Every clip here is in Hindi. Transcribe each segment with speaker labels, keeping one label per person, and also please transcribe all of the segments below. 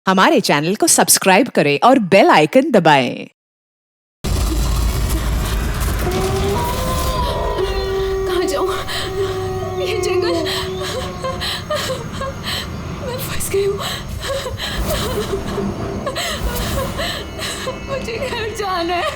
Speaker 1: हमारे चैनल को सब्सक्राइब करें और बेल आइकन दबाएं।
Speaker 2: कहाँ जाऊँ? ये जंगल, मैं फंस गई हूँ। मुझे घर जाना है।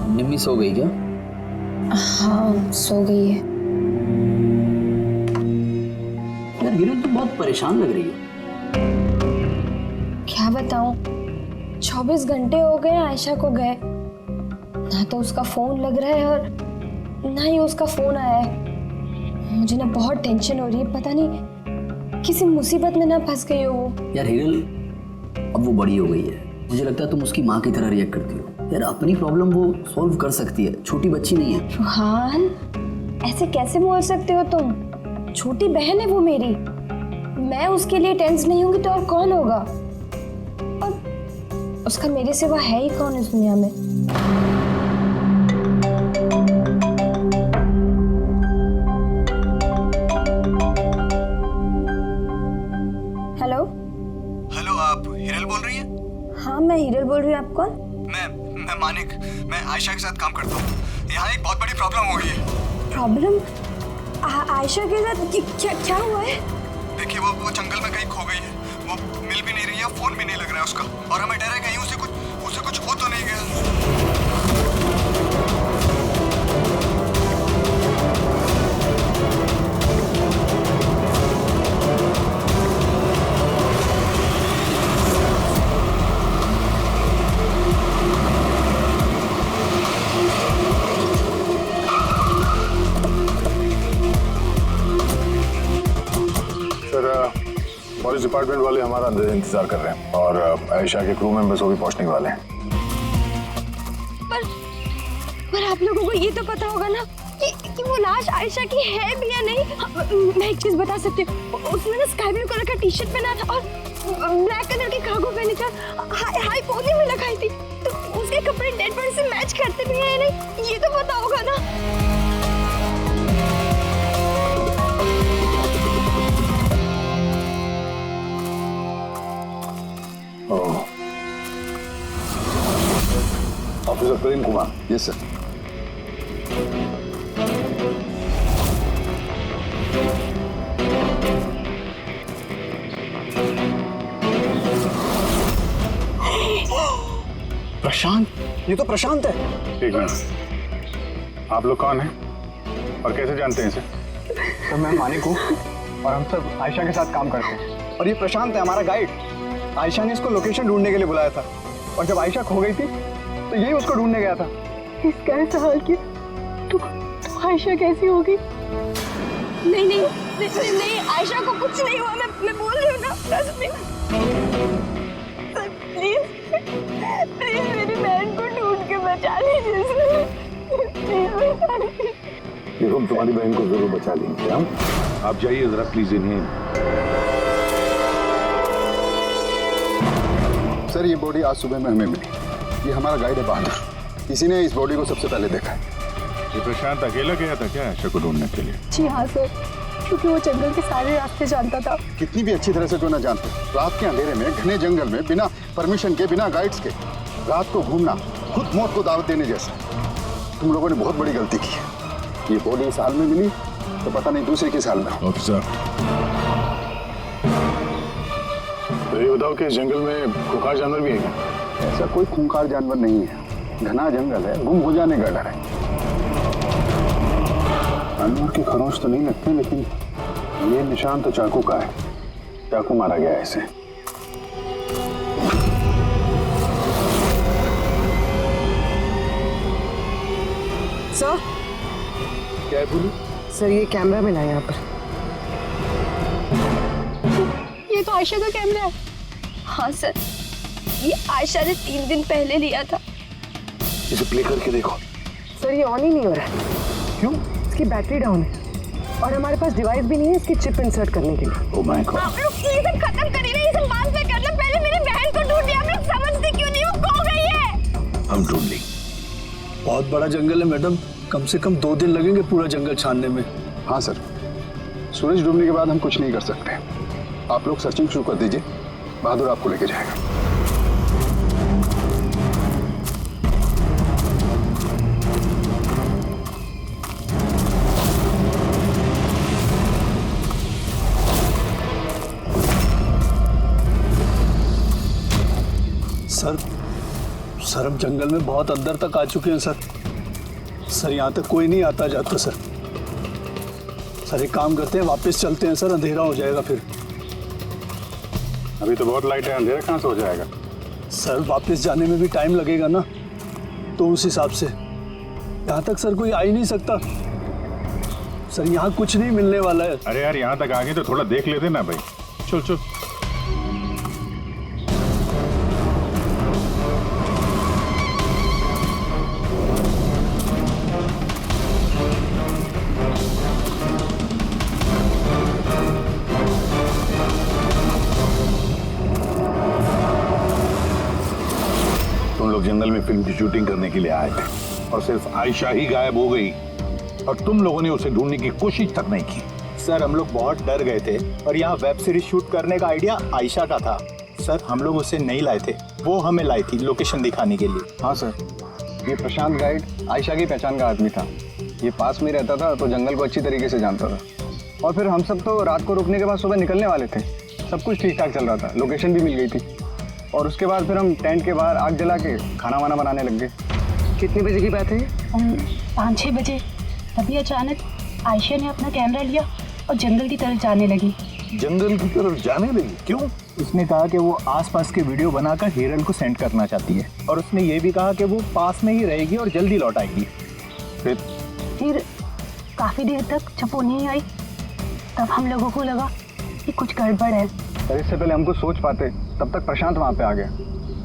Speaker 3: निम्मी सो गई क्या?
Speaker 2: हाँ, सो गई है।
Speaker 3: यार हिरल तो बहुत परेशान लग रही है।
Speaker 2: क्या बताऊं, 24 घंटे हो गए आयशा को गए, ना तो उसका फोन लग रहा है और ना ही उसका फोन आया है। मुझे ना बहुत टेंशन हो रही है, पता नहीं किसी मुसीबत में ना फंस गई हो वो।
Speaker 3: यार हिरल अब वो बड़ी हो गई है, मुझे लगता है तुम उसकी माँ की तरह रिएक्ट करती हो। यार अपनी प्रॉब्लम वो सॉल्व कर सकती है, छोटी बच्ची नहीं है।
Speaker 2: रुहान, ऐसे कैसे बोल सकते हो तुम? छोटी बहन है वो मेरी, मैं उसके लिए टेंस नहीं होंगी तो और कौन होगा? और उसका मेरे सिवा है ही कौन इस दुनिया में? हेलो
Speaker 4: हेलो, आप हिरल बोल रही हैं?
Speaker 2: हाँ, मैं हिरल बोल रही हूँ। आप कौन?
Speaker 4: मैं मानिक, मैं आयशा के साथ काम करता हूँ। यहाँ एक बहुत बड़ी प्रॉब्लम हो गई है।
Speaker 2: प्रॉब्लम? आयशा के साथ क्या हुआ है?
Speaker 4: देखिए, वो जंगल में कहीं खो गई है। वो मिल भी नहीं रही है, फोन भी नहीं लग रहा है उसका, और हमें डर है कहीं उसे कुछ हो तो नहीं गया।
Speaker 5: पुलिस डिपार्टमेंट वाले हमारा अंदर इंतजार कर रहे हैं और आयशा के क्रू मेंबर्स वो भी पहुंचने वाले हैं।
Speaker 2: पर आप लोगों को ये तो पता होगा ना कि वो लाश आयशा की है भी या नहीं? मैं एक चीज बता सकती हूँ, उसने ना स्काई ब्लू कलर का टी शर्ट पहना था और ब्लैक कलर की कार्गो पहनी थी, हाई पोनी में लगाई थी, तो उसके कपड़े डेड बॉडी से मैच करते भी हैं या नहीं, ये तो पता होगा ना।
Speaker 5: Officer Prem Kumar. Yes sir.
Speaker 4: Prashant, ये तो प्रशांत है।
Speaker 5: एक मिनट, आप लोग कौन हैं और कैसे जानते हैं इसे?
Speaker 4: तो मैं मानिक हूँ और हम सब आयशा के साथ काम करते हैं, और ये प्रशांत है हमारा गाइड। आयशा ने इसको लोकेशन ढूंढने के लिए बुलाया था, और जब आयशा खो गई थी तो यही उसको ढूंढने गया था।
Speaker 2: इसका सवाल की तो आयशा कैसी होगी? नहीं, आयशा को कुछ नहीं हुआ, मैं बोल रही हूँ ना। प्लीज मेरी बहन को ढूंढ के बचा लीजिए।
Speaker 5: देखो, हम तुम्हारी बहन को जरूर बचा लेंगे। हम आप जाइए जरा प्लीज इन्हें।
Speaker 6: सर, ये बॉडी आज सुबह में हमें मिली। ये हमारा गाइड है बहादुर, इसी ने इस बॉडी को सबसे पहले देखा है।
Speaker 5: ये प्रशांत अकेला गया था क्या आयशा को ढूंढने के लिए?
Speaker 2: जी हाँ सर, क्योंकि वो जंगल के सारे रास्ते जानता था।
Speaker 6: कितनी भी अच्छी तरह से क्यों ना जानते, रात के अंधेरे में घने जंगल में बिना परमिशन के, बिना गाइड्स के रात को घूमना खुद मौत को दावत देने जैसा। तुम लोगों ने बहुत बड़ी गलती की है। ये बॉडी इस हाल में मिली तो पता नहीं दूसरे किस हाल में।
Speaker 5: ऑफिसर, तो ये बताओ कि इस जंगल में खुंखार जानवर भी है क्या?
Speaker 6: ऐसा कोई खूंखार जानवर नहीं है, घना जंगल है, गुम हो जाने का डर है। जानवर की खरोंच तो नहीं लगती, लेकिन ये निशान तो चाकू का है। चाकू मारा गया है इसे।
Speaker 7: सर
Speaker 6: क्या है बोली?
Speaker 7: सर ये कैमरा मिला यहाँ पर।
Speaker 2: ये तो आयशा का कैमरा है। हाँ सर, ये आयशा ने 3 दिन पहले लिया था।
Speaker 6: इसे प्ले करके देखो।
Speaker 7: सर ये ऑन ही नहीं हो रहा है।
Speaker 6: क्यों?
Speaker 7: इसकी बैटरी डाउन है और हमारे पास डिवाइस भी नहीं है इसकी चिप इंसर्ट करने के लिए।
Speaker 6: Oh my God.
Speaker 2: आप लोग ये सब खत्म करिए ना, ये सब बाद में कर लो। पहले मेरी बहन को ढूंढिए। आप लोग समझते क्यों नहीं, वो खो गई है।
Speaker 6: हम ढूंढ लेंगे।
Speaker 8: बहुत बड़ा जंगल है मैडम, कम से कम 2 दिन लगेंगे पूरा जंगल छानने में।
Speaker 6: हाँ सर, सूरज डूबने के बाद हम कुछ नहीं कर सकते। आप लोग सर्चिंग शुरू कर दीजिए, बहादुर आपको लेके जाएगा।
Speaker 8: सर हम जंगल में बहुत अंदर तक आ चुके हैं सर यहाँ तक कोई नहीं आता जाता सर एक काम करते हैं, वापस चलते हैं सर, अंधेरा हो जाएगा फिर।
Speaker 6: अभी तो बहुत लाइट है, अंधेरा कहाँ से हो जाएगा?
Speaker 8: सर वापस जाने में भी टाइम लगेगा ना, तो उस हिसाब से यहाँ तक सर कोई आ ही नहीं सकता। सर यहाँ कुछ नहीं मिलने वाला है।
Speaker 5: अरे यार, यहाँ तक आ गए तो थोड़ा देख लेते ना भाई। चल चल। तुम लोग जंगल में फिल्म की शूटिंग करने के लिए आए थे और सिर्फ आयशा ही गायब हो गई और तुम लोगों ने उसे ढूंढने की कोशिश तक नहीं की।
Speaker 9: सर हम लोग बहुत डर गए थे और यहाँ वेब सीरीज शूट करने का आइडिया आयशा का था। सर हम लोग उसे नहीं लाए थे, वो हमें लाई थी लोकेशन दिखाने के लिए।
Speaker 4: हाँ सर, ये प्रशांत गाइड आयशा की पहचान का आदमी था। ये पास में रहता था तो जंगल को अच्छी तरीके से जानता था। और फिर हम सब तो रात को रुकने के बाद सुबह निकलने वाले थे। सब कुछ ठीक ठाक चल रहा था, लोकेशन भी मिल गई थी। और उसके बाद फिर हम टेंट के बाहर आग जला के खाना वाना बनाने लग गए।
Speaker 7: कितने बजे की बात है?
Speaker 10: 5-6 बजे। तभी अचानक आयशा ने अपना कैमरा लिया और जंगल की तरफ जाने लगी।
Speaker 5: जंगल की तरफ जाने लगी? क्यों?
Speaker 9: उसने कहा कि वो आसपास के वीडियो बनाकर हिरन को सेंड करना चाहती है और उसने ये भी कहा कि वो पास में ही रहेगी और जल्दी लौट आएगी।
Speaker 10: फिर काफ़ी देर तक जब वो नहीं आई तब हम लोगों को लगा कि कुछ गड़बड़ है।
Speaker 4: और इससे पहले हमको सोच पाते तब तक प्रशांत वहाँ पे आ गया।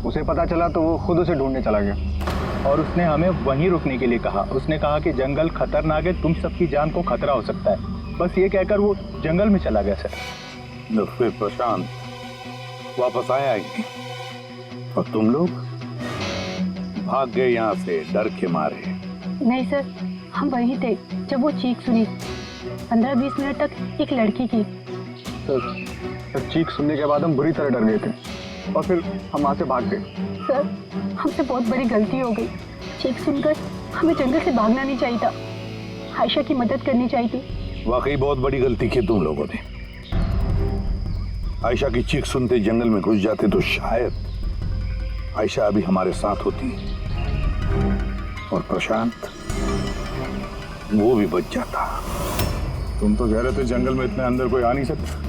Speaker 4: उसे पता चला तो वो खुद उसे ढूंढने चला गया।
Speaker 9: और उसने हमें वहीं रुकने के लिए कहा। उसने कहा कि जंगल खतरनाक है, तुम सबकी जान को खतरा हो सकता है। बस ये कहकर वो जंगल में चला गया सर।
Speaker 5: फिर प्रशांत वापस आया ही और तुम लोग भाग गए यहाँ से डर के मारे।
Speaker 10: नहीं सर, हम वहीं थे जब वो चीख सुनी। 15-20 मिनट तक एक लड़की की।
Speaker 4: सर चीख सुनने के बाद हम बुरी तरह डर गए थे और फिर हम वहाँ से भाग गए।
Speaker 10: सर हमसे बहुत बड़ी गलती हो गई। चीख सुनकर हमें जंगल से भागना नहीं चाहिए था, आयशा की मदद करनी चाहिए थी।
Speaker 5: वाकई बहुत बड़ी गलती की तुम लोगों ने। आयशा की चीख सुनते जंगल में घुस जाते तो शायद आयशा अभी हमारे साथ होती और प्रशांत वो भी बच जाता।
Speaker 6: तुम तो कह रहे थे जंगल में इतने अंदर कोई आ नहीं सकता।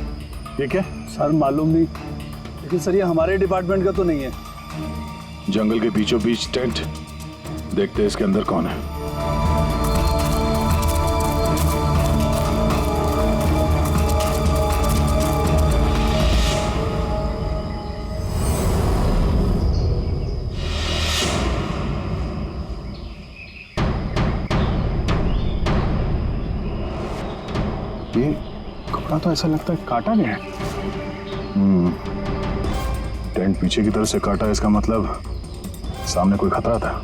Speaker 6: ये क्या?
Speaker 8: सर मालूम नहीं, लेकिन सर ये हमारे डिपार्टमेंट का तो नहीं है।
Speaker 5: जंगल के बीचों बीच टेंट, देखते हैं इसके अंदर कौन है।
Speaker 6: ये कपड़ा तो ऐसा लगता है काटा गया है। टेंट पीछे की तरफ से काटा है, इसका मतलब सामने कोई खतरा था।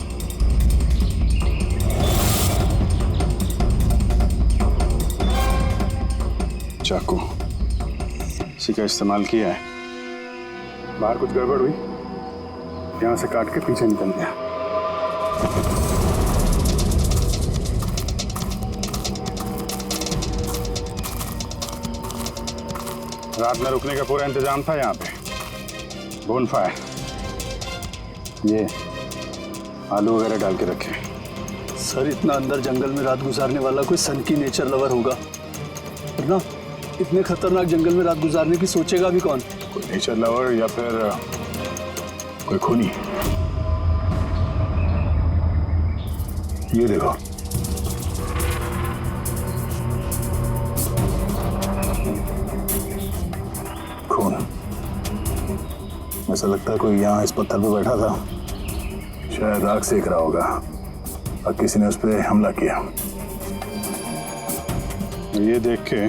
Speaker 6: चाकू इसी का इस्तेमाल किया है। बाहर कुछ गड़बड़ हुई, यहां से काट के पीछे निकल गया। रात में रुकने का पूरा इंतजाम था यहाँ पे। बोनफायर, ये आलू वगैरह डाल के रखे।
Speaker 8: सर इतना अंदर जंगल में रात गुजारने वाला कोई सन की नेचर लवर होगा, वरना इतने खतरनाक जंगल में रात गुजारने की सोचेगा भी कौन?
Speaker 5: कोई नेचर लवर या फिर कोई खूनी। ये देखो, खून। ऐसा लगता है कोई यहाँ इस पत्थर पे बैठा था, शायद आग सेक रहा होगा और किसी ने उस पर हमला किया।
Speaker 4: ये देख के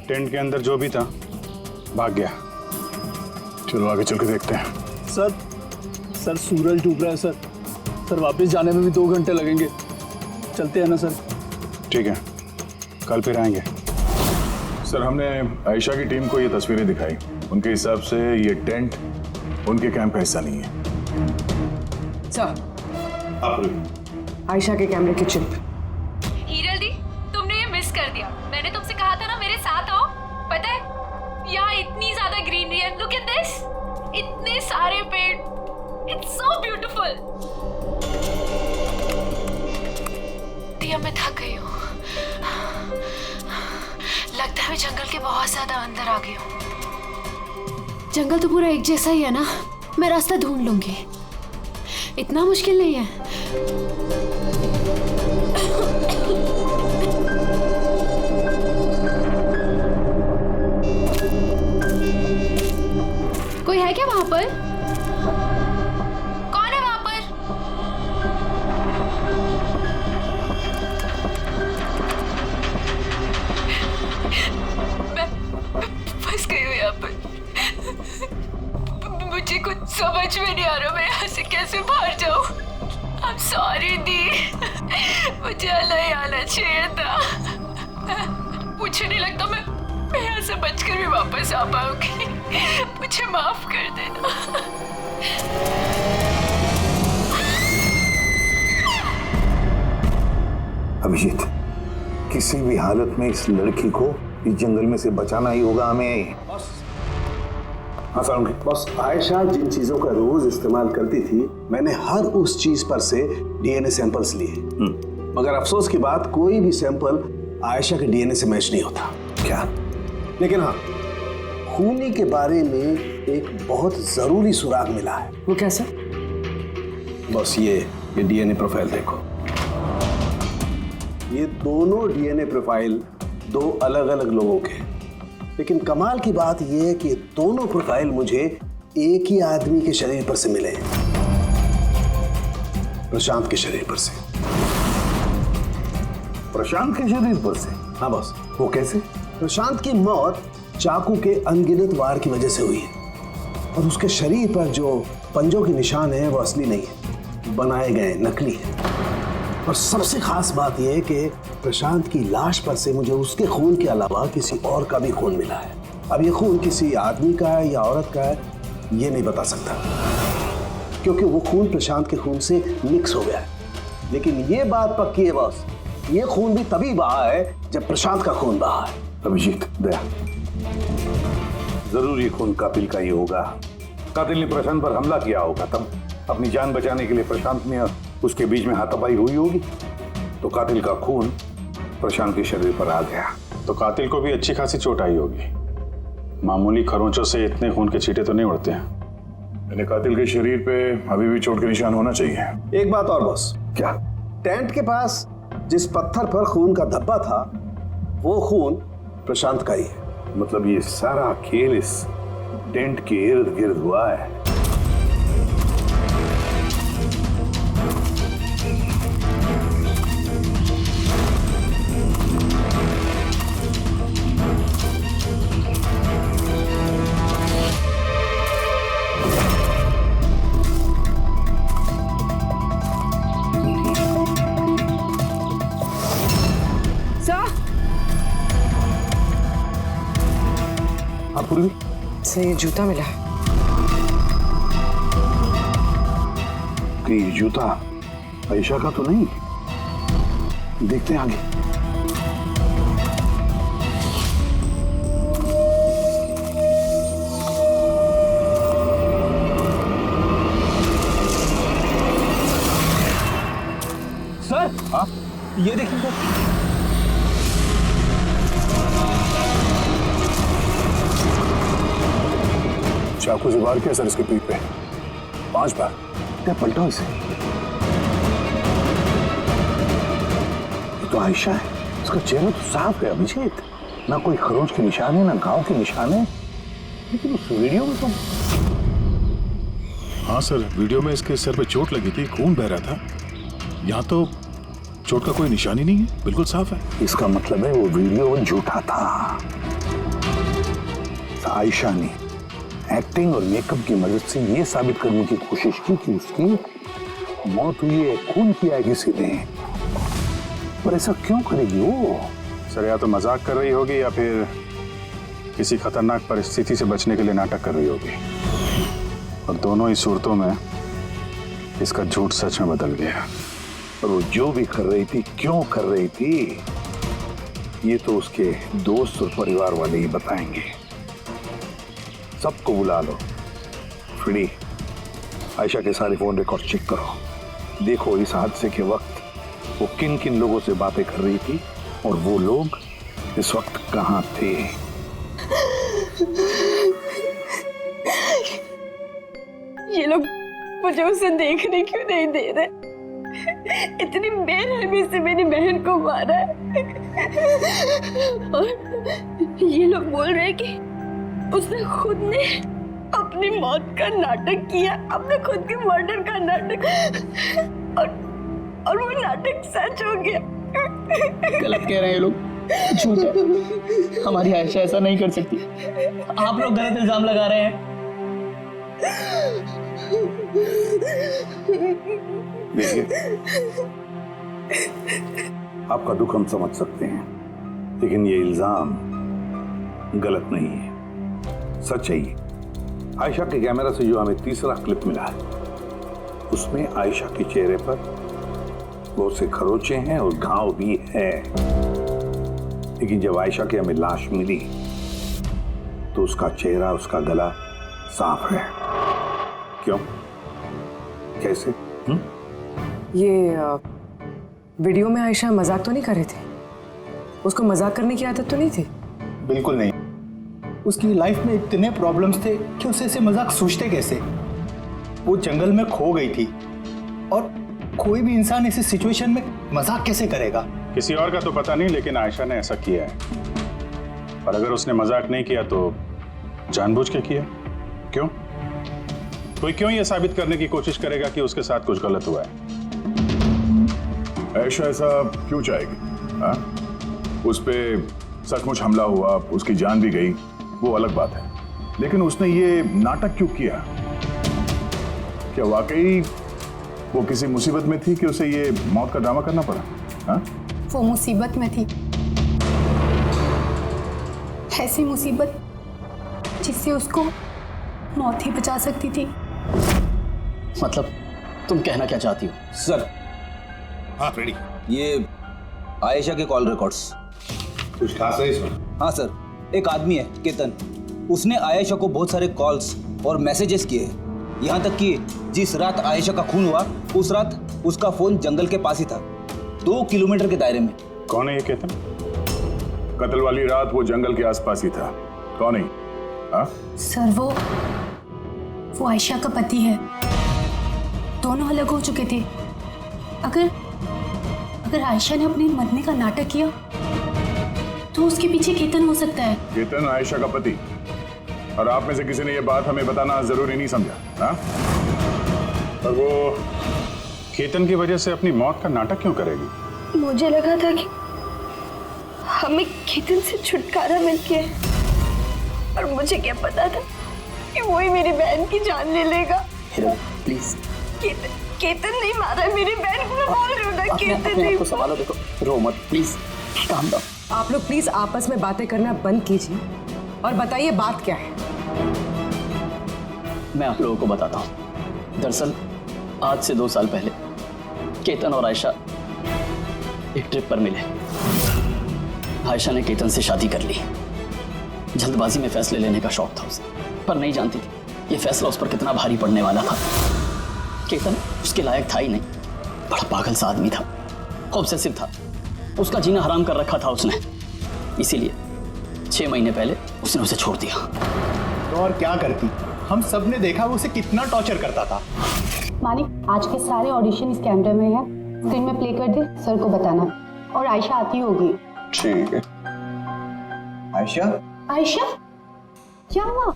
Speaker 4: टेंट के अंदर जो भी था भाग गया।
Speaker 5: चलो आगे चल के देखते हैं।
Speaker 8: सर सूरज डूब रहा है सर। सर वापस जाने में भी 2 घंटे लगेंगे। चलते हैं ना सर?
Speaker 4: ठीक है, कल फिर आएंगे।
Speaker 5: सर हमने आयशा की टीम को ये तस्वीरें दिखाई, उनके हिसाब से ये टेंट उनके कैंप का हिस्सा नहीं है।
Speaker 7: सर आयशा के कैमरे की चिप।
Speaker 10: हीरल दी, तुमने ये मिस कर दिया। मैंने तुमसे कहा था ना मेरे साथ आओ। पता है यहाँ इतनी ज्यादा ग्रीनरी है, लुक एट दिस, इतने सारे पेड़, इट्स सो ब्यूटीफुल। दिया मैं थक गई हूँ, लगता है मैं जंगल के बहुत ज्यादा अंदर आ गई हूँ। जंगल तो पूरा एक जैसा ही है ना, मैं रास्ता ढूंढ लूंगी, इतना मुश्किल नहीं है। कोई है क्या वहां पर? कौन है वहां पर? मैं फंस गई हूँ यहाँ पर। मुझे कुछ समझ में नहीं आ रहा, मैं यहाँ से कैसे बाहर जाऊँ। I'm sorry दी, मुझे अलग आना चाहिए था। मुझे नहीं लगता मैं यहाँ से बचकर भी वापस आ पाऊंगी। मुझे माफ कर देना।
Speaker 5: अभिजीत, किसी भी हालत में इस लड़की को इस जंगल में से बचाना ही होगा हमें। हाँ सालुंगी।
Speaker 11: बस आयशा जिन चीजों का रोज इस्तेमाल करती थी, मैंने हर उस चीज पर से डीएनए सैंपल्स लिए, मगर अफसोस की बात, कोई भी सैंपल आयशा के डीएनए से मैच नहीं होता।
Speaker 5: क्या?
Speaker 11: लेकिन हाँ, खूनी के बारे में एक बहुत जरूरी सुराग मिला है।
Speaker 7: वो कैसे?
Speaker 11: बस ये डीएनए प्रोफाइल देखो। ये दोनों डीएनए प्रोफाइल 2 अलग अलग लोगों के हैं, लेकिन कमाल की बात यह है कि दोनों प्रोफाइल मुझे एक ही आदमी के शरीर पर से मिले हैं, प्रशांत के शरीर पर से।
Speaker 5: प्रशांत के शरीर पर से?
Speaker 11: हाँ बस।
Speaker 5: वो कैसे?
Speaker 11: प्रशांत की मौत चाकू के अनगिनत वार की वजह से हुई है, और उसके शरीर पर जो पंजों के निशान हैं वो असली नहीं है, बनाए गए नकली है। और सबसे खास बात यह है कि प्रशांत की लाश पर से मुझे उसके खून के अलावा किसी और का भी खून मिला है। अब ये खून किसी आदमी का है या औरत का है, ये नहीं बता सकता, क्योंकि वो खून प्रशांत के खून से मिक्स हो गया है। लेकिन ये बात पक्की है बॉस, ये खून भी तभी बहा है जब प्रशांत का खून बहा है।
Speaker 5: अभिजीत, दया, जरूर ये खून कातिल का ही होगा। कातिल ने प्रशांत पर हमला किया होगा, तब अपनी जान बचाने के लिए प्रशांत ने उसके बीच में हाथापाई हुई होगी, तो कातिल का खून प्रशांत के शरीर पर आ गया।
Speaker 4: तो कातिल को भी अच्छी खासी चोट आई होगी, मामूली खरोंचों से इतने खून के छींटे तो नहीं उड़ते हैं।
Speaker 5: कातिल के शरीर पे अभी भी चोट के निशान होना चाहिए।
Speaker 11: एक बात और बॉस।
Speaker 5: क्या?
Speaker 11: टेंट के पास जिस पत्थर पर खून का धब्बा था, वो खून प्रशांत का ही है।
Speaker 5: मतलब ये सारा खेल इस टेंट के इर्द गिर्द हुआ है।
Speaker 7: से ये जूता मिला है।
Speaker 5: कि ये जूता आयशा का तो नहीं? देखते हैं आगे।
Speaker 8: सर
Speaker 9: ये देखिए सर।
Speaker 6: चाकू से वार किया सर इसके पीठ पे 5 बार।
Speaker 5: क्या पलटो इसे? ये तो आयशा है, इसका चेहरा तो साफ है अभिजीत, ना कोई खरोच के निशान है ना घाव के निशान है। लेकिन उस वीडियो में तो
Speaker 12: हाँ सर, वीडियो में इसके सर पे चोट लगी थी, खून बह रहा था। यहाँ तो चोट का कोई निशान ही नहीं है, बिल्कुल साफ है।
Speaker 5: इसका मतलब है वो वीडियो झूठा था। आयशा ने एक्टिंग और मेकअप की मदद से ये साबित करने की कोशिश की कि उसकी मौत हुई है, खून किया है किसी ने। पर ऐसा क्यों करेगी वो?
Speaker 4: सर या तो मजाक कर रही होगी या फिर किसी खतरनाक परिस्थिति से बचने के लिए नाटक कर रही होगी, और दोनों ही सूरतों में इसका झूठ सच में बदल गया।
Speaker 5: और वो जो भी कर रही थी, क्यों कर रही थी, ये तो उसके दोस्त और परिवार वाले ही बताएंगे। सबको बुला लो, फ्री आयशा के सारे फोन रिकॉर्ड चेक करो। देखो इस हादसे के वक्त वो किन किन लोगों से बातें कर रही थी और वो लोग इस वक्त कहाँ थे।
Speaker 2: ये लोग मुझे उसे देखने क्यों नहीं दे रहे? इतनी बेरहमी से मेरी बहन को मारा है। और ये लोग बोल रहे हैं कि उसने खुद ने अपनी मौत का नाटक किया, अपने खुद के मर्डर का नाटक, और वो नाटक सच हो गया।
Speaker 13: गलत कह रहे हैं ये लोग, झूठ है। हमारी आयशा ऐसा नहीं कर सकती। आप लोग गलत इल्जाम लगा रहे हैं।
Speaker 5: देखिए, आपका दुख हम समझ सकते हैं, लेकिन ये इल्जाम गलत नहीं है, सच है ये। आयशा के कैमरा से जो हमें तीसरा क्लिप मिला है, उसमें आयशा के चेहरे पर बहुत से खरोचे हैं और घाव भी है। लेकिन जब आयशा की हमें लाश मिली तो उसका चेहरा, उसका गला साफ है। क्यों? कैसे?
Speaker 7: ये वीडियो में आयशा मजाक तो नहीं कर रही थी? उसको मजाक करने की आदत तो नहीं थी?
Speaker 9: बिल्कुल नहीं। उसकी लाइफ में इतने प्रॉब्लम्स थे कि उसे ऐसे मजाक सूझते कैसे? वो जंगल में खो गई थी, और कोई भी इंसान ऐसी सिचुएशन में मजाक कैसे करेगा?
Speaker 4: किसी और का तो पता नहीं, लेकिन आयशा ने ऐसा किया है। और अगर उसने मजाक नहीं किया तो जानबूझ के किया। क्यों? कोई क्यों ये साबित करने की कोशिश करेगा कि उसके साथ कुछ गलत हुआ है?
Speaker 12: आयशा ऐसा क्यों चाहेगी? हाँ, उस पे सचमुच हमला हुआ, उसकी जान भी गई, वो अलग बात है। लेकिन उसने ये नाटक क्यों किया? क्या वाकई वो किसी मुसीबत में थी कि उसे ये मौत का ड्रामा करना पड़ा? हाँ?
Speaker 10: वो मुसीबत में थी, ऐसी मुसीबत जिससे उसको मौत ही बचा सकती थी।
Speaker 13: मतलब तुम कहना क्या चाहती हो?
Speaker 3: सर,
Speaker 12: हाँ रेडी।
Speaker 3: ये आयशा के कॉल रिकॉर्ड्स।
Speaker 5: कुछ खास है इसमें?
Speaker 3: हाँ सर, एक आदमी है केतन, उसने आयशा को बहुत सारे कॉल्स और मैसेजेस किए हैं। यहाँ तक कि जिस रात आयशा का खून हुआ, उस रात उसका फोन जंगल के पास ही था, 2 किलोमीटर के दायरे में।
Speaker 4: कौन है ये केतन?
Speaker 12: कत्ल वाली रात वो जंगल के आसपास ही था। कौन है? हाँ?
Speaker 10: सर वो आयशा का पति है। दोनों अलग हो चुके थे। अगर आयशा ने अपने मरने का नाटक किया तो उसके पीछे केतन हो सकता है।
Speaker 12: केतन आयशा का पति, और आप में से किसी ने ये बात हमें बताना जरूरी नहीं समझा? हाँ?
Speaker 4: और वो केतन की वजह से अपनी मौत का नाटक क्यों करेगी?
Speaker 2: मुझे लगा था कि हमें केतन से छुटकारा मिल गया है, और मुझे क्या पता था कि वही मेरी बहन की जान ले लेगा।
Speaker 13: प्लीज।
Speaker 2: केतन नहीं मारा मेरी बहन को, मैं बोल रही हूँ ना, केतन नहीं।
Speaker 13: संभालो, देखो, रो मत प्लीज, काम डाउन।
Speaker 7: आप लोग प्लीज आपस में बातें करना बंद कीजिए और बताइए बात क्या है।
Speaker 13: मैं आप लोगों को बताता हूँ। दरअसल आज से 2 साल पहले केतन और आयशा एक ट्रिप पर मिले। आयशा ने केतन से शादी कर ली। जल्दबाजी में फैसले लेने का शौक था उसे, पर नहीं जानती थी ये फैसला उस पर कितना भारी पड़ने वाला था। केतन उसके लायक था ही नहीं, बड़ा पागल सा आदमी था, ऑब्सेसिव था, उसका जीना हराम कर रखा था उसने, इसीलिए 6 महीने पहले उसने उसे छोड़ दिया।
Speaker 9: तो और क्या करती, हम सब ने देखा वो उसे कितना टॉर्चर करता था।
Speaker 14: मालिक, आज के सारे ऑडिशन इस कैमरे में है, स्क्रीन में प्ले कर दे, सर को बताना। और आयशा आती होगी।
Speaker 4: ठीक है। आयशा?
Speaker 14: आयशा, क्या हुआ?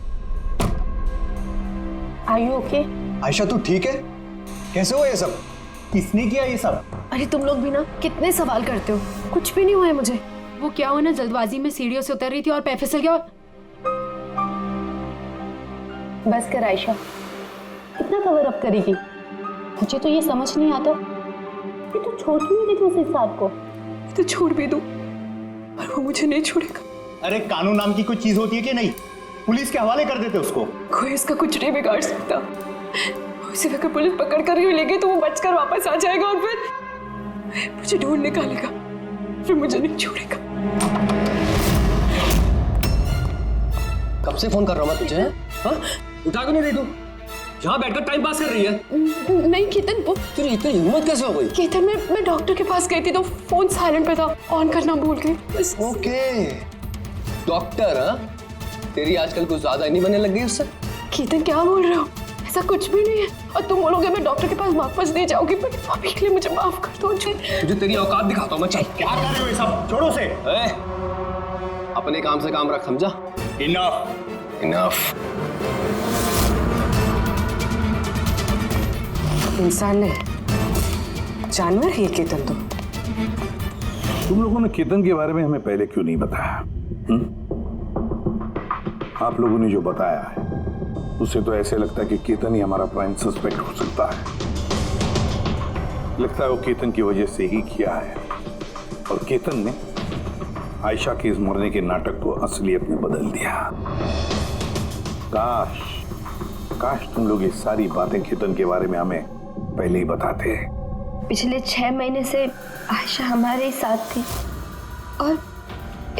Speaker 14: Are you okay?
Speaker 4: आयशा तू ठीक है? कैसे हुआ ये सब?
Speaker 9: किसने किया ये सब?
Speaker 2: अरे तुम लोग भी ना कितने सवाल करते हो, कुछ भी नहीं हुआ है मुझे। वो क्या हुआ ना, जल्दबाजी में सीढ़ियों से उतर रही थी और पैर फिसल गया।
Speaker 14: बस कर आयशा, कितना कवर अप करेगी? मुझे तो ये समझ नहीं आता कि तू छोड़ क्यों नहीं देती उस साथ को?
Speaker 2: तो छोड़ भी दूं, पर वो मुझे नहीं छोड़ेगा।
Speaker 9: अरे कानून नाम की कोई चीज होती है कि नहीं? पुलिस के हवाले कर देते उसको।
Speaker 2: कोई इसका कुछ नहीं बिगाड़ सकता। उसे अगर पुलिस पकड़ कर ही लेगी तो वो बचकर वापस आ जाएगा और फिर मुझे ढूंढ निकालेगा, फिर मुझे नहीं छोड़ेगा।
Speaker 15: कब से फोन कर रहा हूँ मैं तुझे? हाँ? उठा क्यों नहीं रही तू? यहाँ बैठकर टाइम पास कर रही है।
Speaker 2: नहीं केतन, वो
Speaker 15: तेरी इतनी हिम्मत कैसे हो गई?
Speaker 2: केतन, मैं डॉक्टर के पास गई थी तो फोन साइलेंट पे था, ऑन करना भूल गई।
Speaker 15: Okay, doctor? हाँ, तेरी आजकल कुछ ज्यादा नहीं बनने लग गई उससे।
Speaker 2: केतन क्या बोल रहे हो? ऐसा कुछ भी नहीं है। और तुम बोलोगे मैं डॉक्टर के पास वापस नहीं जाऊंगी, पर अभी के लिए मुझे माफ कर दो।
Speaker 15: तुझे तेरी औकात दिखाता हूँ मैं। चल।
Speaker 9: क्या कर रहे हो ये सब? छोड़ो से।
Speaker 15: अपने काम से काम रख, समझा?
Speaker 9: इनफ।
Speaker 15: इनफ।
Speaker 7: इंसान नहीं, जानवर है केतन तो।
Speaker 5: तुम लोगों ने केतन के बारे में हमें पहले क्यों नहीं बताया? आप लोगों ने जो बताया है उससे तो ऐसे लगता है कि केतन ही हमारा प्राइम सस्पेक्ट हो सकता है। लगता है वो केतन की वजह से ही किया है, और केतन ने आयशा के इस मरने के नाटक को असलियत में बदल दिया। काश तुम लोग ये सारी बातें केतन के बारे में हमें पहले ही बताते।
Speaker 2: पिछले 6 महीने से आयशा हमारे साथ थी और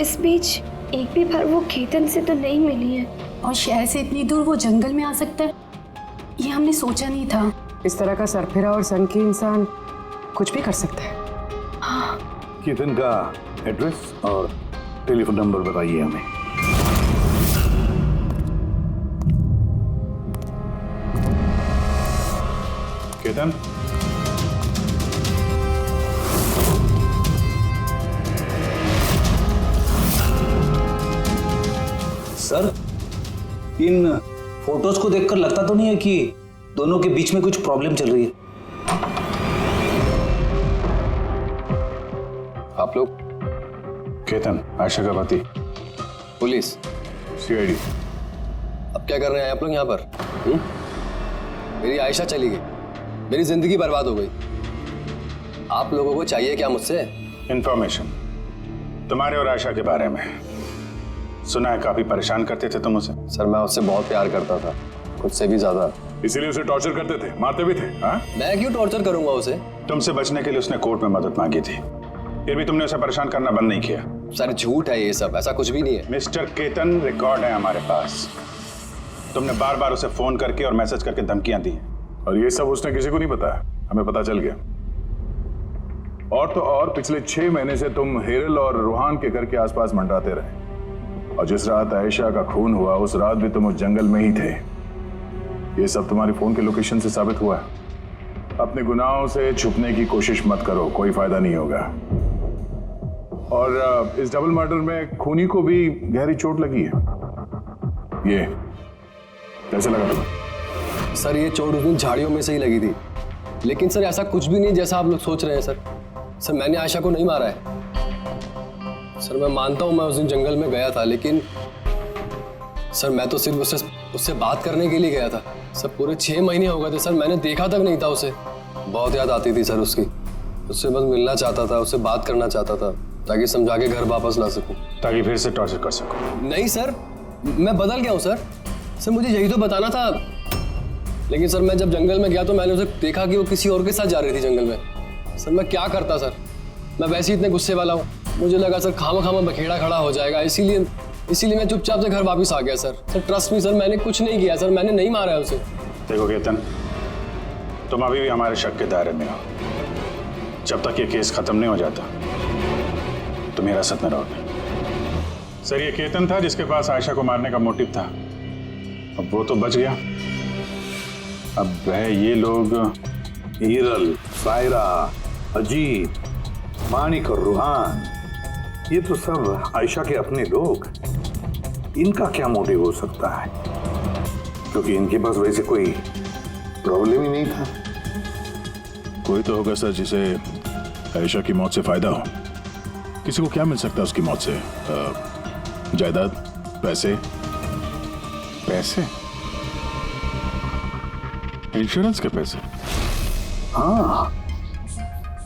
Speaker 2: इस बीच एक भी बार वो केतन से तो नहीं मिली है।
Speaker 14: और शहर से इतनी दूर वो जंगल में आ सकता है, ये हमने सोचा नहीं था।
Speaker 7: इस तरह का सरफिरा और सन की इंसान कुछ भी कर सकता है।
Speaker 2: हाँ।
Speaker 5: केतन का एड्रेस और टेलीफोन नंबर बताइए हमें। केतन,
Speaker 3: सर, इन फोटोज को देखकर लगता तो नहीं है कि दोनों के बीच में कुछ प्रॉब्लम चल रही है?
Speaker 4: आप लोग?
Speaker 12: केतन, आयशा का पति।
Speaker 4: पुलिस?
Speaker 12: सीआईडी।
Speaker 15: अब क्या कर रहे हैं आप लोग यहाँ पर? मेरी आयशा चली गई, मेरी जिंदगी बर्बाद हो गई। आप लोगों को चाहिए क्या मुझसे?
Speaker 12: इंफॉर्मेशन तुम्हारे और आयशा के बारे में। सुना है काफी परेशान करते थे तुम उसे।
Speaker 15: सर मैं उससे बहुत प्यार करता था, खुद से भी ज्यादा।
Speaker 12: इसीलिए उसे टॉर्चर करते थे, मारते भी थे? हाँ?
Speaker 15: मैं क्यों टॉर्चर करूंगा उसे?
Speaker 12: तुमसे बचने के लिए उसने कोर्ट में मदद मांगी थी, फिर भी तुमने उसे परेशान करना बंद नहीं किया।
Speaker 15: सर झूठ है ये सब, ऐसा कुछ भी नहीं है।
Speaker 12: मिस्टर केतन, रिकॉर्ड है हमारे पास। तुमने बार बार उसे फोन करके और मैसेज करके धमकियां दी, और ये सब उसने किसी को नहीं बताया, हमें पता चल गया। और तो और पिछले 6 महीने से तुम हेरल और रूहान के घर के आसपास मंडराते रहे, और जिस रात आयशा का खून हुआ उस रात भी तुम उस जंगल में ही थे। ये सब तुम्हारी फोन के लोकेशन से साबित हुआ है। अपने गुनाहों से छुपने की कोशिश मत करो, कोई फायदा नहीं होगा। और इस डबल मर्डर में खूनी को भी गहरी चोट लगी है। ये कैसे लगा तुम्हें?
Speaker 15: सर ये चोट उस दिन झाड़ियों में से ही लगी थी, लेकिन सर ऐसा कुछ भी नहीं जैसा आप लोग सोच रहे हैं। सर मैंने आयशा को नहीं मारा है। सर मैं मानता हूं मैं उस दिन जंगल में गया था, लेकिन सर मैं तो सिर्फ उससे बात करने के लिए गया था। सर पूरे 6 महीने हो गए थे सर, मैंने देखा तक नहीं था उसे। बहुत याद आती थी सर उसकी, उससे बस मिलना चाहता था, उससे बात करना चाहता था ताकि समझा के घर वापस ला सकूं,
Speaker 12: ताकि फिर से टॉर्चर कर सकूं।
Speaker 15: नहीं सर, मैं बदल गया हूं सर। सर मुझे यही तो बताना था, लेकिन सर मैं जब जंगल में गया तो मैंने उसे देखा कि वो किसी और के साथ जा रही थी जंगल में। सर मैं क्या करता सर, मैं वैसे ही इतने गुस्से वाला हूँ। मुझे लगा सर खामा बखेड़ा खड़ा हो जाएगा, इसीलिए मैं चुपचाप से घर वापस आ गया sir. Sir trust me sir, मैंने कुछ नहीं किया सर, मैंने नहीं मारा है उसे।
Speaker 12: देखो केतन, तुम अभी भी हमारे शक के दायरे में हो। जब तक ये केस खत्म नहीं हो जाता तुम हिरासत में रहोगे। सर, ये केतन था जिसके पास आयशा को मारने का मोटिव था। अब वो तो बच गया। अब वह ये लोग
Speaker 5: हीरल, सायरा, अजीत, मानिक और रूहान, ये तो सब आयशा के अपने लोग। इनका क्या मोटिव हो सकता है? क्योंकि इनके पास वैसे कोई प्रॉब्लम ही नहीं था।
Speaker 12: कोई तो होगा सर जिसे आयशा की मौत से फायदा हो। किसी को क्या मिल सकता है उसकी मौत से? जायदाद, पैसे? पैसे? इंश्योरेंस के पैसे?
Speaker 5: हाँ,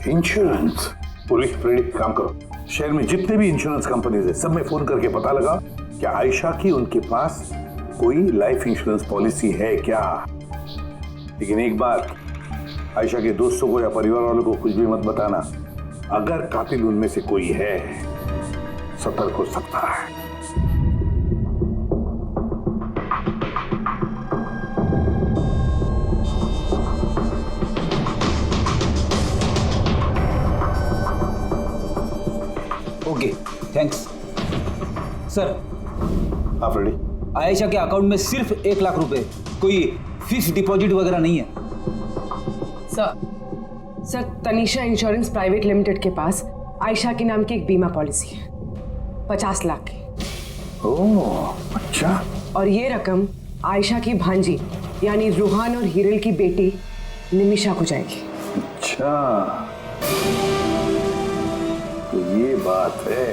Speaker 5: इंश्योरेंस। पुलिस प्रेरित काम करो, शहर में जितने भी इंश्योरेंस कंपनीज है सब में फोन करके पता लगा क्या आयशा की उनके पास कोई लाइफ इंश्योरेंस पॉलिसी है क्या। लेकिन एक बात, आयशा के दोस्तों को या परिवार वालों को कुछ भी मत बताना। अगर कातिल उनमें से कोई है, सतर्क हो सकता है।
Speaker 3: Okay, thanks sir.
Speaker 5: आप रेडी?
Speaker 3: आयशा के अकाउंट में सिर्फ 1 लाख रुपए, कोई फिक्स डिपॉजिट वगैरह नहीं है।
Speaker 7: Sir, Tanisha insurance private limited के पास आयशा के नाम की एक बीमा पॉलिसी है 50 लाख की।
Speaker 5: ओह, अच्छा।
Speaker 7: और ये रकम आयशा की भांजी यानी रूहान और हीरल की बेटी निमिषा को जाएगी।
Speaker 5: अच्छा, तो ये बात है।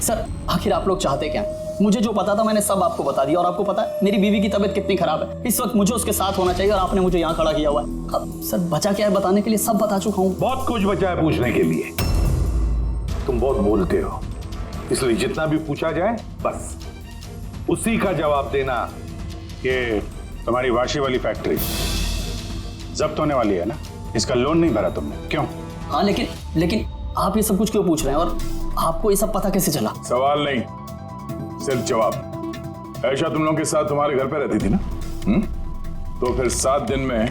Speaker 13: सर, आखिर आप लोग चाहते क्या? मुझे जो पता था मैंने सब आपको बता दिया। और आपको पता है मेरी बीवी की तबीयत कितनी खराब है। इस वक्त मुझे उसके साथ होना चाहिए और आपने मुझे यहाँ खड़ा किया हुआ है। अब सर, बचा क्या है बताने के लिए? सब बता चुका हूँ।
Speaker 5: बहुत कुछ बचा है पूछने के लिए। तुम बहुत बोलते हो, इसलिए जितना भी पूछा जाए बस उसी का जवाब देना।
Speaker 12: ये तुम्हारी वाशी वाली फैक्ट्री जब्त होने वाली है ना? इसका लोन नहीं भरा तुमने, क्यों?
Speaker 13: हाँ, लेकिन आप ये सब कुछ क्यों पूछ रहे हैं? और आपको ये सब पता कैसे चला?
Speaker 12: सवाल नहीं, सिर्फ जवाब। आयशा तुम लोगों के साथ तुम्हारे घर पे रहती थी ना? तो फिर 7 दिन में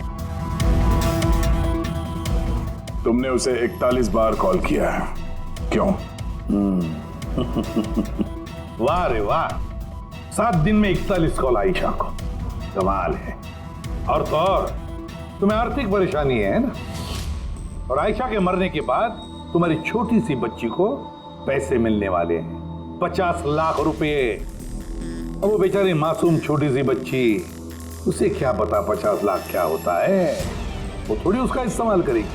Speaker 12: तुमने उसे 41 बार कॉल किया है, क्यों?
Speaker 5: वाह रे वाह, 7 दिन में 41 कॉल आयशा को, कमाल है। और तो और तुम्हें आर्थिक परेशानी है ना, और आयशा के मरने के बाद तुम्हारी छोटी सी बच्ची को पैसे मिलने वाले हैं 50 लाख रुपए। अब वो बेचारी मासूम छोटी सी बच्ची, उसे क्या पता 50 लाख क्या होता है? वो थोड़ी उसका इस्तेमाल करेगी।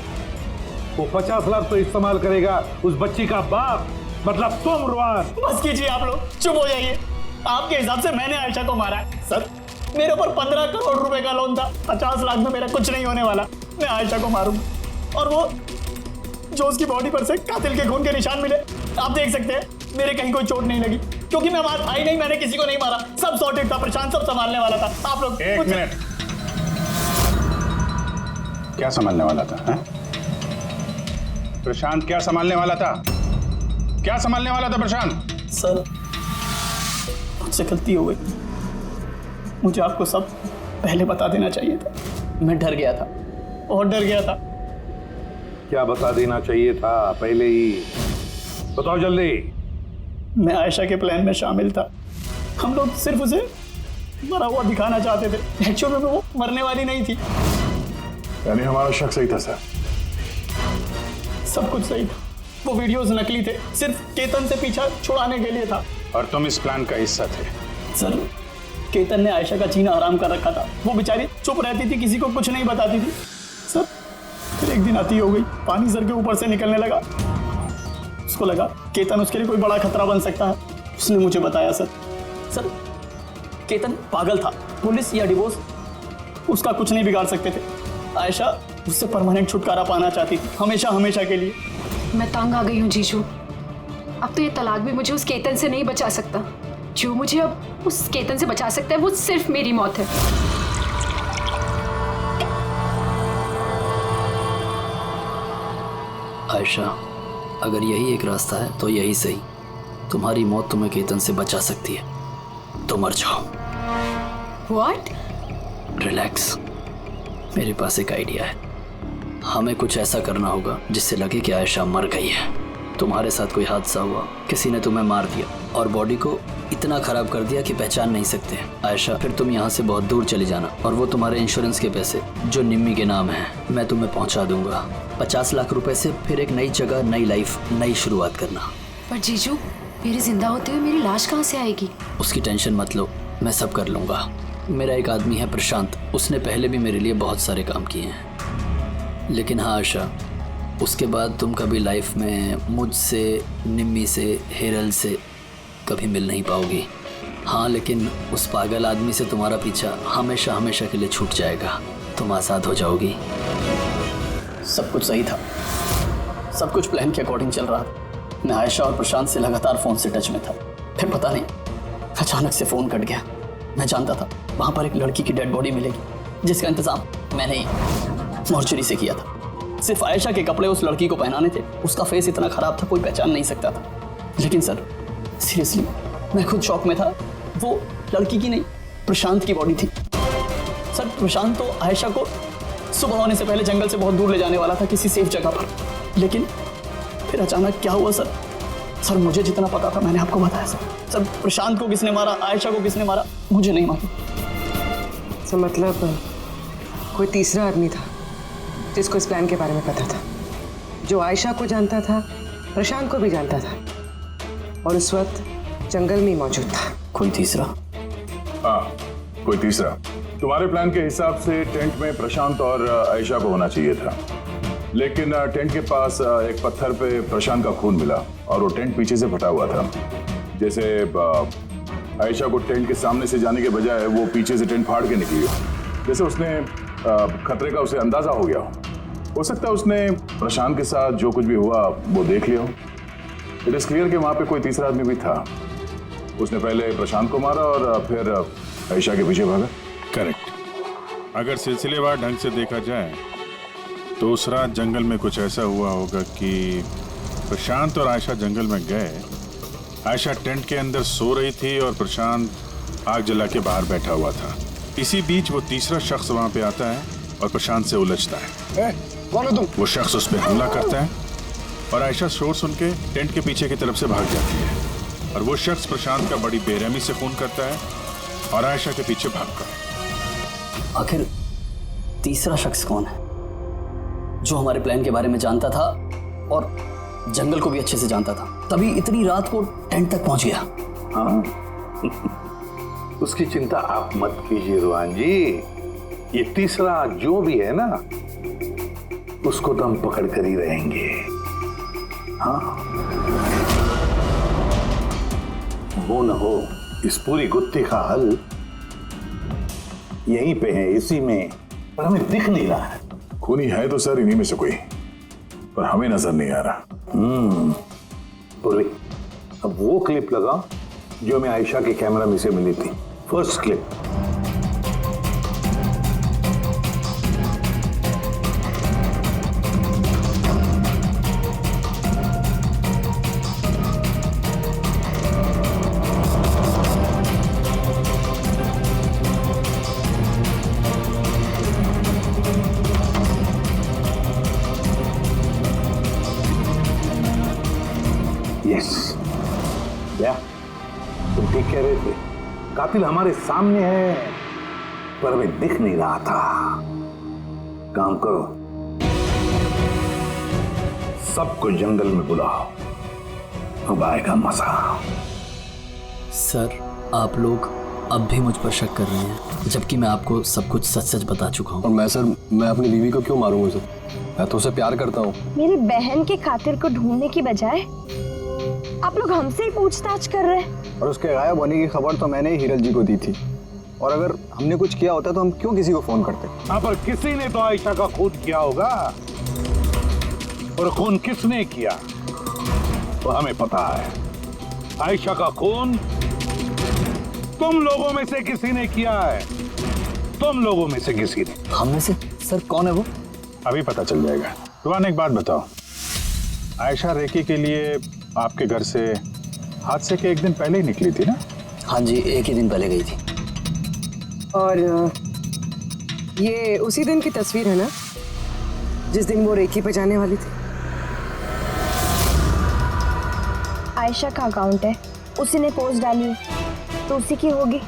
Speaker 5: वो 50 लाख तो इस्तेमाल करेगा उस बच्ची का बाप, मतलब तुम रूहान।
Speaker 13: बस कीजिए आप लोग, चुप हो जाइए। आपके हिसाब से मैंने आयशा को मारा है? सर, मेरे ऊपर 15 करोड़ रुपए का लोन था। 50 लाख में मेरा कुछ नहीं होने वाला। मैं आयशा को मारूंगा। और वो जो उसकी बॉडी पर से कातिल के खून के निशान मिले, आप देख सकते हैं मेरे कहीं कोई चोट नहीं लगी, क्योंकि मैं मार भाई नहीं, मैंने किसी को नहीं मारा। सब सॉर्टेड था, प्रशांत सब संभालने वाला था। आप लोग
Speaker 12: एक मिनट, क्या संभालने वाला था? है? प्रशांत क्या संभालने वाला था? क्या संभालने वाला था प्रशांत?
Speaker 13: सर, मुझसे गलती हो गई। मुझे आपको सब पहले बता देना चाहिए था। मैं डर गया था, बहुत डर गया था।
Speaker 5: क्या बता देना चाहिए था पहले ही? बताओ जल्दी।
Speaker 13: मैं आयशा के प्लान में शामिल था। हम लोग सिर्फ उसे मरा हुआ दिखाना चाहते थे। एक्चुअल में वो मरने वाली नहीं थी।
Speaker 12: यानी हमारा शक सही था सर?
Speaker 13: सब कुछ सही था। वो वीडियोस नकली थे, सिर्फ केतन से पीछा छुड़ाने के लिए था।
Speaker 12: और तुम इस प्लान का हिस्सा थे?
Speaker 13: सर, केतन ने आयशा का जीना हराम कर रखा था। वो बेचारी चुप रहती थी, किसी को कुछ नहीं बताती थी। सर, फिर एक दिन अति हो गई, पानी सर के ऊपर से निकलने लगा। उसको लगा केतन उसके लिए कोई बड़ा खतरा बन सकता है। उसने मुझे बताया। सर, केतन पागल था। पुलिस या डिवोर्स उसका कुछ नहीं बिगाड़ सकते थे। आयशा उससे परमानेंट छुटकारा पाना चाहती थी, हमेशा हमेशा के लिए।
Speaker 14: मैं तंग आ गई हूँ जीजू। अब तो ये तलाक भी मुझे उस केतन से नहीं बचा सकता। जो मुझे अब उस केतन से बचा सकता है वो सिर्फ मेरी मौत है।
Speaker 13: आयशा, अगर यही एक रास्ता है तो यही सही। तुम्हारी मौत तुम्हें केतन से बचा सकती है, तो मर जाओ।
Speaker 14: What?
Speaker 13: रिलैक्स, मेरे पास एक आइडिया है। हमें कुछ ऐसा करना होगा जिससे लगे कि आयशा मर गई है। तुम्हारे साथ कोई हादसा हुआ, किसी ने तुम्हें मार दिया और बॉडी को इतना खराब कर दिया कि पहचान नहीं सकते। आयशा, फिर तुम यहाँ से बहुत दूर चले जाना और वो तुम्हारे इंश्योरेंस के पैसे जो निम्मी के नाम है मैं तुम्हें पहुँचा दूंगा। 50 लाख रुपए से फिर एक नई जगह, नई लाइफ, नई शुरुआत करना।
Speaker 14: पर जीजू, मेरे जिंदा होते हुए मेरी लाश कहाँ से आएगी?
Speaker 13: उसकी टेंशन मत लो, मैं सब कर लूँगा। मेरा एक आदमी है प्रशांत, उसने पहले भी मेरे लिए बहुत सारे काम किए हैं। लेकिन हाँ आयशा, उसके बाद तुम कभी लाइफ में मुझसे, निम्मी से, हेरल से कभी मिल नहीं पाओगी। हाँ, लेकिन उस पागल आदमी से तुम्हारा पीछा हमेशा हमेशा के लिए छूट जाएगा। तुम आज़ाद हो जाओगी। सब कुछ सही था, सब कुछ प्लान के अकॉर्डिंग चल रहा था। मैं आयशा और प्रशांत से लगातार फ़ोन से टच में था। फिर पता नहीं अचानक से फ़ोन कट गया। मैं जानता था वहाँ पर एक लड़की की डेड बॉडी मिलेगी, जिसका इंतज़ाम मैंने ही मॉर्चरी से किया था। सिर्फ आयशा के कपड़े उस लड़की को पहनाने थे। उसका फेस इतना ख़राब था, कोई पहचान नहीं सकता था। लेकिन सर, सीरियसली मैं खुद शॉक में था। वो लड़की की नहीं, प्रशांत की बॉडी थी। सर, प्रशांत तो आयशा को सुबह होने से पहले जंगल से बहुत दूर ले जाने वाला था, किसी सेफ जगह पर। लेकिन फिर अचानक क्या हुआ सर? सर, मुझे जितना पता था मैंने आपको बताया सर। सर, प्रशांत को किसने मारा, आयशा को किसने मारा, मुझे नहीं मालूम।
Speaker 7: सर, मतलब कोई तीसरा आदमी था जिसको इस प्लान के बारे में पता था, जो आयशा को जानता था, प्रशांत को भी जानता था और उस वक्त जंगल में ही मौजूद था।
Speaker 13: कोई तीसरा?
Speaker 12: हाँ, कोई तीसरा। तुम्हारे प्लान के हिसाब से टेंट में प्रशांत और आयशा को होना चाहिए था, लेकिन टेंट के पास एक पत्थर पे प्रशांत का खून मिला और वो टेंट पीछे से फटा हुआ था। जैसे आयशा को टेंट के सामने से जाने के बजाय वो पीछे से टेंट फाड़ के निकली हो, जैसे उसने खतरे का उसे अंदाजा हो गया हो सकता है उसने प्रशांत के साथ जो कुछ भी हुआ वो देख लिया हो। इट इज क्लियर कि वहां पे कोई तीसरा आदमी भी था। उसने पहले प्रशांत को मारा और फिर आयशा के पीछे भागा।
Speaker 16: करेक्ट। अगर सिलसिलेवार ढंग से देखा जाए तो उस रात जंगल में कुछ ऐसा हुआ होगा कि प्रशांत और आयशा जंगल में गए। आयशा टेंट के अंदर सो रही थी और प्रशांत आग जला के बाहर बैठा हुआ था। इसी बीच वो तीसरा शख्स वहां पे आता है और प्रशांत से उलझता है।
Speaker 6: कौन है तुम?
Speaker 16: वो शख्स उस पर हमला करता है और आयशा शोर सुन के टेंट के पीछे की तरफ से भाग जाती है और वो शख्स प्रशांत का बड़ी बेरहमी से खून करता है और आयशा के पीछे भागता है।
Speaker 13: आखिर तीसरा शख्स कौन है जो हमारे प्लान के बारे में जानता था और जंगल को भी अच्छे से जानता था, तभी इतनी रात को टेंट तक पहुंच गया?
Speaker 5: हाँ उसकी चिंता आप मत कीजिए रुहान जी। ये तीसरा जो भी है ना, उसको तो हम पकड़ कर ही रहेंगे। हाँ, वो न हो इस पूरी गुत्थी का हल यहीं पे है, इसी में, पर हमें दिख नहीं रहा है।
Speaker 12: खूनी है तो सर इन्हीं में से कोई, पर हमें नजर नहीं आ रहा।
Speaker 5: पूर्वी, अब वो क्लिप लगा जो हमें आयशा के कैमरा में से मिली थी, फर्स्ट क्लिप। यस, क्या तुम ठीक कह रहे थे? कातिल हमारे सामने है पर हमें दिख नहीं रहा था। काम करो, सबको जंगल में बुलाओ, अब आएगा मजा।
Speaker 13: सर, आप लोग अब भी मुझ पर शक कर रहे हैं, जबकि मैं आपको सब कुछ सच सच बता चुका हूँ।
Speaker 15: और मैं सर, मैं अपनी बीवी को क्यों मारूंगा सर? मैं तो उसे प्यार करता हूँ।
Speaker 2: मेरी बहन के कातिल को ढूंढने की बजाय आप लोग हमसे ही पूछताछ कर रहे हैं।
Speaker 4: और उसके गायब होने की खबर तो मैंने ही हिरल जी को दी थी, और अगर हमने कुछ किया होता तो हम क्यों किसी को फोन करते?
Speaker 5: हाँ, पर किसी ने तो आयशा का खून किया होगा, और खून किसने किया तो हमें पता है। आयशा का खून तुम लोगों में से किसी ने किया है, तुम लोगों में से किसी ने।
Speaker 13: हम में से? सर, कौन है वो?
Speaker 16: अभी पता चल जाएगा। रुहान, एक बात बताओ, आयशा रेकी के लिए आपके घर से हादसे के एक दिन पहले ही निकली थी ना?
Speaker 13: हाँ जी, एक ही दिन पहले गई थी।
Speaker 7: और ये उसी दिन की तस्वीर है ना जिस दिन वो रेकी पे जाने वाली थी?
Speaker 2: आयशा का अकाउंट है, उसी ने पोस्ट डाली है तो उसी की होगी।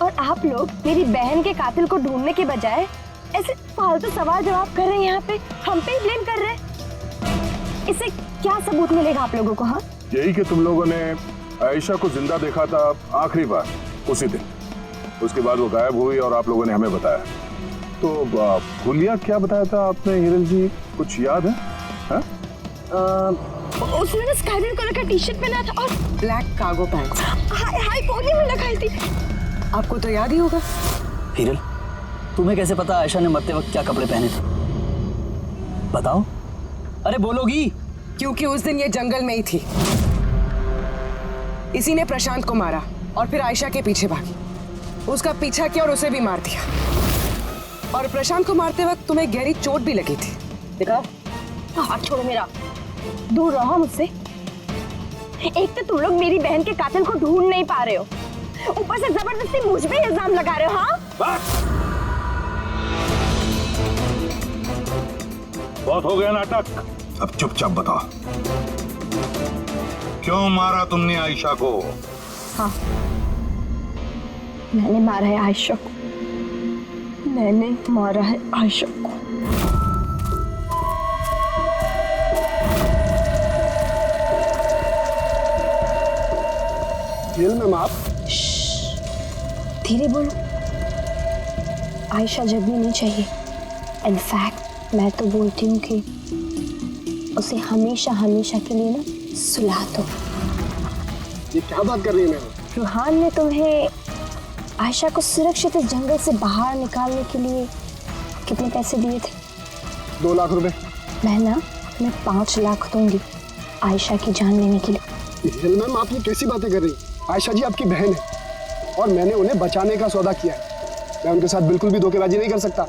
Speaker 2: और आप लोग मेरी बहन के कातिल को ढूंढने के बजाय ऐसे फालतू सवाल जवाब कर रहे हैं, यहाँ पे हम पे ही ब्लेम कर रहे हैं। इससे क्या सबूत मिलेगा आप लोगों को? हाँ,
Speaker 12: यही कि तुम लोगों ने आयशा को जिंदा देखा था आखिरी बार उसी दिन, उसके बाद वो गायब हुई और आप लोगों ने हमें बताया। तो भूलिया क्या बताया था आपने हिरल जी, कुछ याद है?
Speaker 2: उसने स्काई ब्लू कलर का टी शर्ट पहना था और
Speaker 7: black cargo pants
Speaker 2: high pony में लगाई थी।
Speaker 7: आपको तो याद ही होगा।
Speaker 13: हिरल, तुम्हें कैसे पता आयशा ने मरते वक्त क्या कपड़े पहने थे? बताओ, अरे बोलोगी?
Speaker 7: क्योंकि उस दिन ये जंगल में ही थी। इसी ने प्रशांत को मारा और फिर आयशा के पीछे भागी, उसका पीछा किया और उसे भी मार दिया। और प्रशांत को मारते वक्त तुम्हें गहरी चोट भी लगी थी, देखा?
Speaker 2: हाथ छोड़ो मेरा, दूर रहो मुझसे। एक तो तुम लोग मेरी बहन के कातिल को ढूंढ नहीं पा रहे हो, ऊपर से जबरदस्ती मुझ पे इल्जाम लगा रहे हो। हाँ,
Speaker 5: बहुत हो गया नाटक, अब चुपचाप बताओ, क्यों मारा तुमने आयशा को?
Speaker 2: हाँ, मैंने मारा है आयशा को, मैंने मारा है आयशा को।
Speaker 11: मैम आप
Speaker 2: धीरे बोलो, आयशा जगनी नहीं चाहिए। इनफैक्ट मैं तो बोलती हूँ कि उसे हमेशा हमेशा के लिए ना सुला दो।
Speaker 11: ये क्या बात कर रही है मैम?
Speaker 2: रूहान ने तुम्हें आयशा को सुरक्षित इस जंगल से बाहर निकालने के लिए कितने पैसे दिए थे?
Speaker 11: 2 लाख रुपए।
Speaker 2: मैं 5 लाख दूंगी आयशा की जान लेने के लिए।
Speaker 11: मैम आप ये कैसी बातें कर रही हैं? आयशा जी आपकी बहन है और मैंने उन्हें बचाने का सौदा किया है। मैं उनके साथ बिल्कुल भी धोखेबाजी नहीं कर सकता।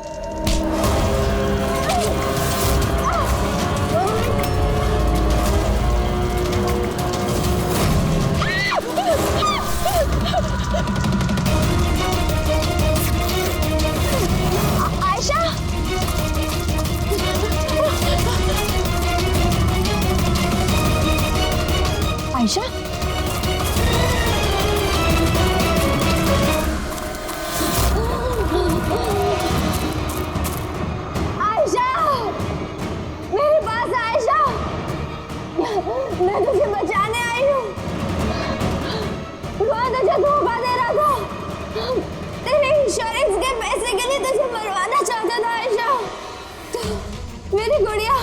Speaker 2: आयशा, आयशा, मैं तुझे बचाने आई हूँ। रुहान तुझे धोखा दे रहा था, तेरे इंश्योरेंस के पैसे के लिए तुझे मरवाना चाहता था आयशा। तो मेरी गुड़िया,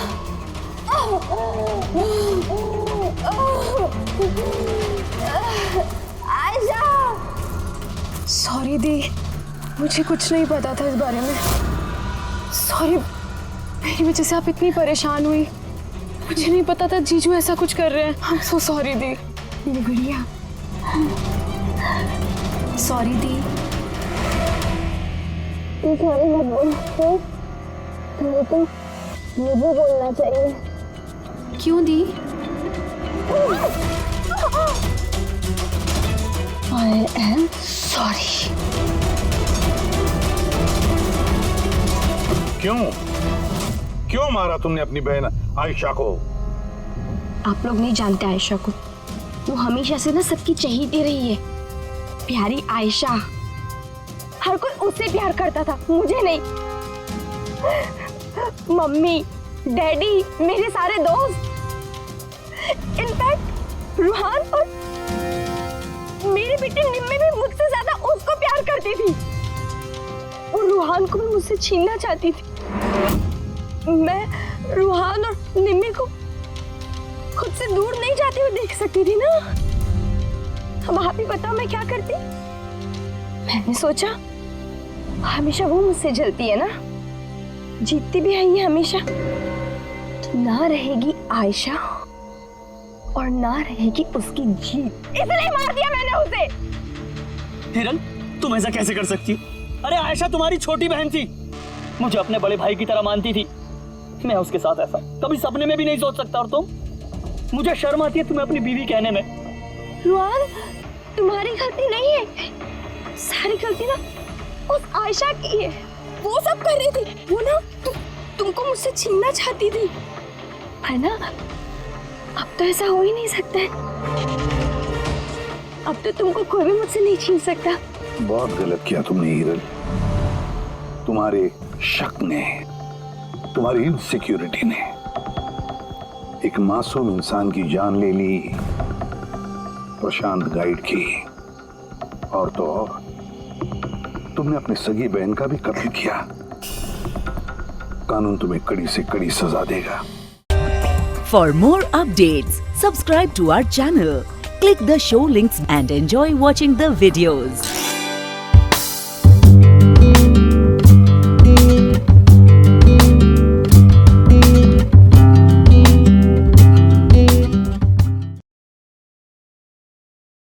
Speaker 2: आयशा। सॉरी दी, मुझे कुछ नहीं पता था इस बारे में। सॉरी, मेरी वजह से आप इतनी परेशान हुई। मुझे नहीं पता था जीजू ऐसा कुछ कर रहे हैं। I'm so sorry दी। मेरी गुड़िया, सॉरी दी। तू सॉरी मत बोल, तुम्हें तो मुझे बोलना चाहिए। क्यों दी? I am sorry।
Speaker 5: क्यों मारा तुमने अपनी बहन आयशा को?
Speaker 2: आप लोग नहीं जानते आयशा को, वो हमेशा से ना सबकी चहेती रही है। प्यारी आयशा, हर कोई उससे प्यार करता था, मुझे नहीं। मम्मी, डैडी, मेरे सारे दोस्त, इनफैक्ट रूहान और मेरी बेटी निम्मी भी मुझसे ज्यादा उसको प्यार करती थी। और रूहान को भी मुझसे छीनना चाहती थी। मैं रूहान और निम्मी को खुद से दूर नहीं जाते हुए देख सकती थी ना। अब आप ही बताओ मैं क्या करती? मैंने सोचा हमेशा वो मुझसे जलती है ना, जीतती भी है ये हमेशा, तो ना रहेगी आयशा और ना रहेगी उसकी जीत। इसलिए मार दिया मैंने उसे।
Speaker 13: हिरल, तुम ऐसा कैसे कर सकती हो? अरे आयशा तुम्हारी छोटी बहन थी, मुझे अपने बड़े भाई की तरह मानती थी। मैं उसके साथ ऐसा कभी सपने में भी नहीं सोच सकता। और तुम, मुझे शर्म आती है तुम्हें अपनी बीवी कहने में।
Speaker 2: रुआन, तुम्हारी गलती नहीं है, सारी गलती ना उस आयशा की है। वो सब कर रही थी, वो ना तुमको मुझसे छीनना चाहती थी, है ना? अब तो ऐसा हो ही नहीं सकता है। अब तो तुमको कोई भी मुझसे नहीं छीन सकता।
Speaker 5: बहुत गलत किया तुमने हीरल। तुम्हारे शक ने, तुम्हारी इनसिक्योरिटी ने एक मासूम इंसान की जान ले ली, प्रशांत गाइड की। और तो और तुमने अपनी सगी बहन का भी कत्ल किया। कानून तुम्हें कड़ी से कड़ी सजा देगा।
Speaker 1: For more updates, subscribe to our channel, click the show links and enjoy watching the videos.